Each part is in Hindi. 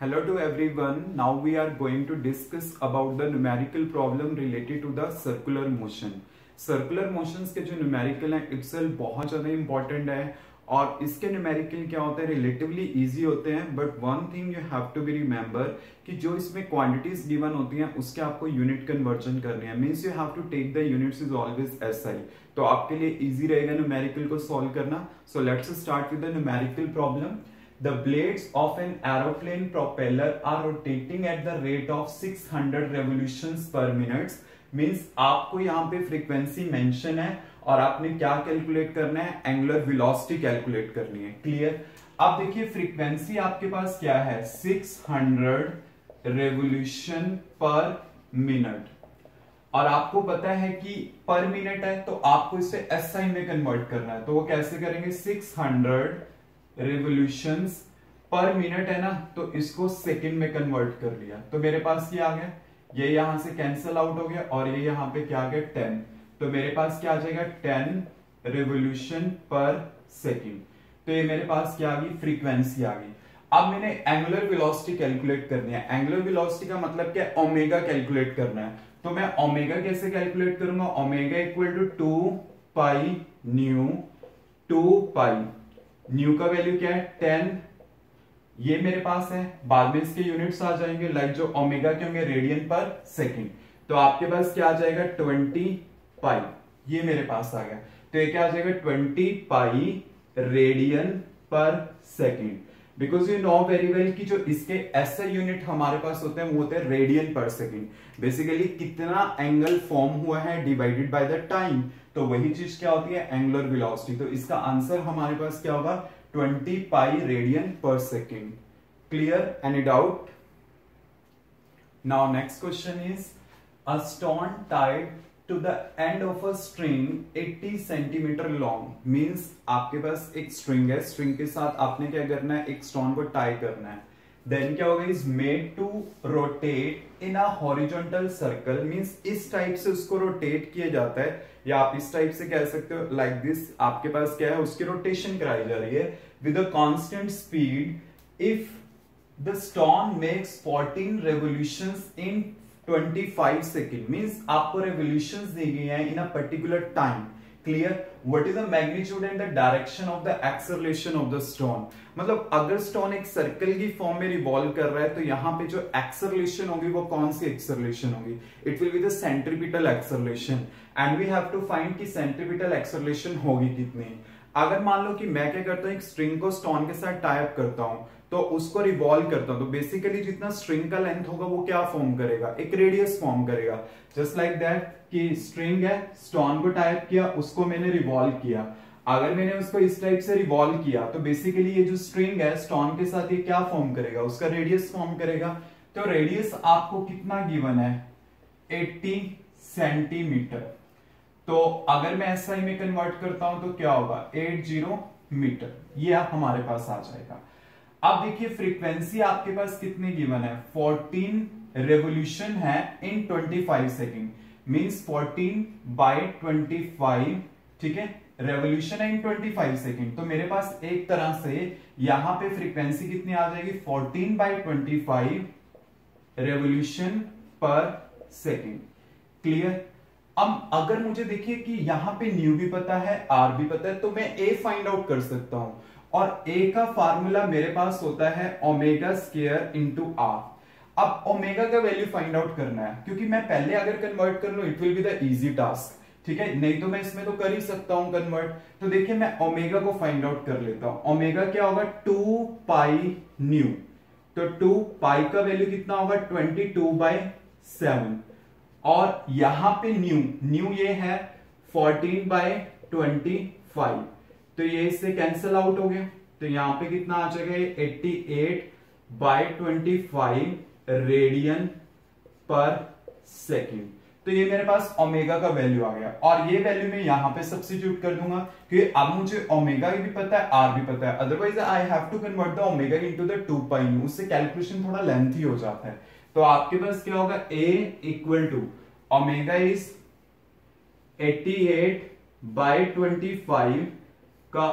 Hello to everyone. Now we are going to discuss about the numerical problem related to the circular motion. Circular motions के जो numerical हैं itself बहुत ज़्यादा important है और इसके numerical क्या होते हैं relatively easy होते हैं but one thing you have to be remember कि जो इसमें quantities given होती हैं उसके आपको unit conversion करनी है means you have to take the units is always SI. तो आपके लिए easy रहेगा numerical को solve करना. So let's start with the numerical problem. The blades of an aeroplane propeller are rotating at the rate of 600 revolutions per minute. Means आपको यहाँ पे frequency mention है और आपने क्या कैलकुलेट करना है, एंगुलर वेलोसिटी कैलकुलेट करनी है. क्लियर. अब देखिए फ्रीक्वेंसी आपके पास क्या है, 600 रेवोल्यूशन पर मिनट और आपको पता है कि पर मिनट है तो आपको इसे एसआई में कन्वर्ट करना है. तो वो कैसे करेंगे, 600 रेवोल्यूशंस पर मिनट है ना, तो इसको सेकंड में कन्वर्ट कर लिया तो मेरे पास क्या आ गया, ये यहां से कैंसिल आउट हो गया और ये यहां पे क्या आ गया 10. तो मेरे पास क्या आ जाएगा 10 रेवोल्यूशन पर सेकंड. तो ये मेरे पास क्या आ गई, फ्रीक्वेंसी आ गई. अब मैंने एंगुलर वेलोसिटी कैलकुलेट करनी है. एंगुलर वेलोसिटी का मतलब क्या है, ओमेगा कैलकुलेट करना है. तो मैं ओमेगा कैसे कैलकुलेट करूंगा, omega equal to 2 pi nu. 2 pi nu का वैल्यू क्या है 10. ये मेरे पास है, बाद में इसके यूनिट्स आ जाएंगे लाइक जो ओमेगा के होंगे रेडियन पर सेकंड. तो आपके पास क्या आ जाएगा 20 पाई, ये मेरे पास आ गया. तो ये क्या आ जाएगा 20 पाई रेडियन पर second. Because you know very well कि जो इसके एसआई यूनिट हमारे पास होते हैं वो होते हैं रेडियन पर सेकंड. बेसिकली कितना एंगल फॉर्म हुआ है डिवाइडेड बाय द टाइम, तो वही चीज क्या होती है एंगुलर वेलोसिटी. तो इसका आंसर हमारे पास क्या होगा 20 pi radian per second. Clear, any doubt? Now next question is a stone tied to the end of a string 80 centimetre long. Means आपके पास एक स्ट्रिंग है, स्ट्रिंग के साथ आपने क्या करना है, एक स्टोन को टाई करना है. देन क्या होगा, is made to rotate in a horizontal circle. Means इस टाइप से उसको रोटेट किया जाता है या आप इस टाइप से कह सकते हो लाइक दिस. आपके पास क्या है, उसकी रोटेशन कराई जा रही है with a constant speed if the stone makes 14 revolutions in 25 second. Means आपको रेवोल्यूशंस दी गई हैं in a particular time. Clear. What is the magnitude and the direction of the acceleration of the stone. मतलब अगर स्टोन एक सर्कल की फॉर्म में रिवॉल्व कर रहा है तो यहाँ पे जो एक्सेलरेशन होगी वो कौन सी एक्सेलरेशन होगी, it will be the centripetal acceleration. And we have to find कि सेंट्रीपिटल एक्सेलरेशन होगी कितनी. अगर मान लो कि मैं क्या करता हूँ, एक स्ट्रिंग को स्टोन के साथ टाई अप करता हूं तो उसको रिवॉल्व करता हूं, तो बेसिकली जितना स्ट्रिंग का लेंथ होगा वो क्या फॉर्म करेगा, एक रेडियस फॉर्म करेगा. जस्ट लाइक दैट कि स्ट्रिंग है, स्टोन को टाई अप किया, उसको मैंने रिवॉल्व किया. अगर मैंने उसको इस टाइप से रिवॉल्व किया तो बेसिकली ये जो स्ट्रिंग है स्टोन के साथ ये क्या फॉर्म करेगा, उसका रेडियस फॉर्म करेगा. तो रेडियस आपको कितना गिवन है 80 सेंटीमीटर. तो अगर मैं एसआई में कन्वर्ट करता हूं तो क्या होगा 80 मीटर. ये हमारे पास आ जाएगा. अब देखिए फ्रीक्वेंसी आपके पास कितने गिवन है, 14 रेवोल्यूशन है इन 25 सेकेंड. मींस 14 बाय 25, ठीक है, रेवोल्यूशन है इन 25 सेकेंड. तो मेरे पास एक तरह से यहां पे फ्रीक्वेंसी कितनी आ जाएगी 14 बाय 25 रेवोल्यूशन पर सेकेंड. क्लियर. अब अगर मुझे देखिए कि यहां पे न्यू भी पता है, आर भी पता है, तो मैं ए फाइंड आउट कर सकता हूं. और ए का फार्मूला मेरे पास होता है ओमेगा स्क्वायर इंटू आर. अब ओमेगा का वैल्यू फाइंड आउट करना है क्योंकि मैं पहले अगर कन्वर्ट कर लूं it will be the easy task. ठीक है, नहीं तो मैं इसमें तो कर ही सकता हूं कन्वर्ट. तो देखिए मैं ओमेगा को फाइंड आउट कर लेता हूं. ओमेगा क्या होगा 2 पाई न्यू. तो 2 पाई का वैल्यू कितना होगा 22/7 और यहां पे न्यू ये है 14 बाय 25. तो ये इससे कैंसिल आउट हो गया. तो यहां पे कितना आ जाएगा 88/25 रेडियन पर सेकेंड. तो ये मेरे पास ओमेगा का वैल्यू आ गया और ये वैल्यू मैं यहां पे सब्स्टिट्यूट कर दूंगा क्योंकि अब मुझे ओमेगा भी पता है, आर भी पता है. Otherwise I have to convert the omega into the 2 pi nu. उससे कैलकुलेशन थोड़ा लेंथी हो जाता है. तो आपके पास क्या होगा A equal to omega is 88/25 का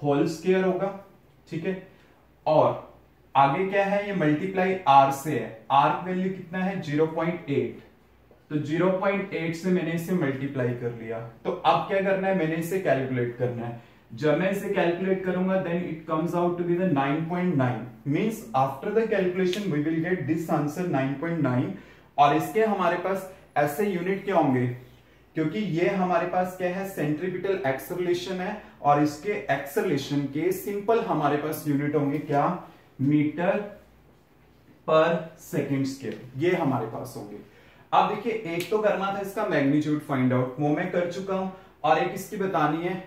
होल स्क्वायर होगा. ठीक है, और आगे क्या है, ये मल्टीप्लाई आर से है, आर की वैल्यू कितना है 0.8, तो 0.8 से मैंने इसे मल्टीप्लाई कर लिया। तो अब क्या करना है, मैंने इसे कैलकुलेट करना है। जब मैं इसे कैलकुलेट करूंगा then it comes out to be the 9.9, means after the calculation we will get this answer 9.9। और इसके हमारे पास ऐसे यूनिट क्या होंगे, क्योंकि ये हमारे पास क्या है, सेंट्रीपिटल एक्सेलरेशन है, और इसके एक्सेलरेशन के सिंपल हमारे पास यूनिट होंगे क्या, मीटर पर सेकेंड स्क्वायर, ये हमारे पास होंगे। अब देखिए, एक तो करना था इसका मैग्नीट्यूड फाइंड आउट, वो मैं कर चुका हूं, और एक इसकी बतानी है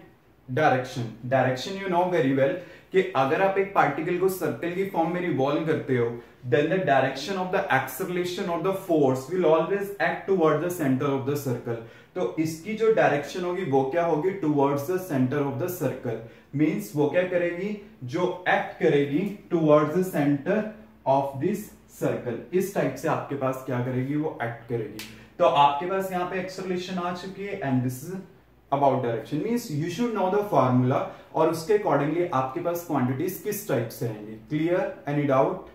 direction. Direction you know very well कि अगर आप एक पार्टिकल को सर्कल की फॉर्म में रिवॉल्व करते हो then the direction of the acceleration और the force will always act towards the centre of the circle. तो इसकी जो डायरेक्शन होगी वो क्या होगी, towards the centre of the circle, means वो क्या करेगी, जो एक्ट करेगी towards the centre of this circle, इस टाइप से आपके पास क्या करेगी, वो एक्ट करेगी। तो आपके पास यहाँ पे एक्सेलरेशन आ चुकी है and this is about direction, means you should know the formula, और उसके अकॉर्डिंगली आपके पास क्वांटिटीज किस टाइप से आएंगी। Clear, any doubt?